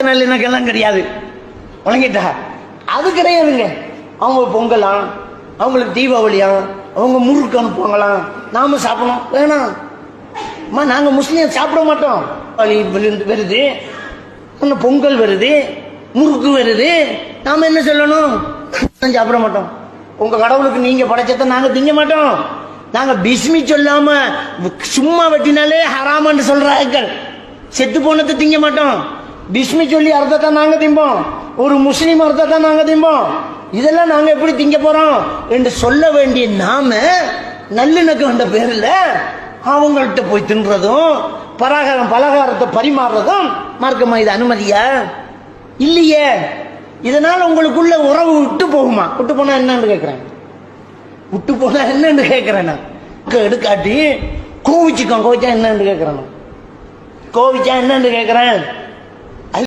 நல்லிணக்கெல்லாம் கிடையாது. வழங்கிட்டா அது கிடையாதுங்க. அவங்க பொங்கலாம், அவங்களுக்கு தீபாவளியாம், அவங்க முறுக்கு அனுப்புவாங்களாம், நாம சாப்பிடணும் வேணாம். நாங்க முஸ்லீம் சாப்பிட மாட்டோம். வருது, பொங்கல் வருது, முறுக்கு வருது, நாம என்ன சொல்லணும்? சாப்பிட மாட்டோம். உங்க கடவுளுக்கு நீங்க படைச்சத நாங்க திங்க மாட்டோம். நாங்க பிஸ்மி சொல்லாம சும்மா வெட்டினாலே ஹராமன்னு சொல்றாங்க. செத்து போனதை திங்க மாட்டோம். பிஸ்மி சொல்லி அர்த்தத்தை நாங்க திம்போம். ஒரு முஸ்லீம் அர்த்தத்தை நாங்க திம்போம். இதெல்லாம் நாங்க எப்படி திங்க போறோம் என்று சொல்ல வேண்டிய நாம நல்லிணக்கம் என்ற பேர்ல அவங்கள்ட்ட போய் தின்றதும் பலகாரத்தை பரிமாறுறதும் மார்க்கமா? இது அனுமதியா? இல்லையே. இதனால உங்களுக்குள்ள உறவு விட்டு போகுமா? விட்டு போனா என்னன்னு கேட்கிறேன். விட்டு போனா என்னன்னு கேட்கிறேன். எடுக்காட்டி கோவிச்சுக்கோ. கோவிச்சா என்னன்னு கேட்கிறேன். கோவிச்சா என்னன்னு கேட்கிறேன்.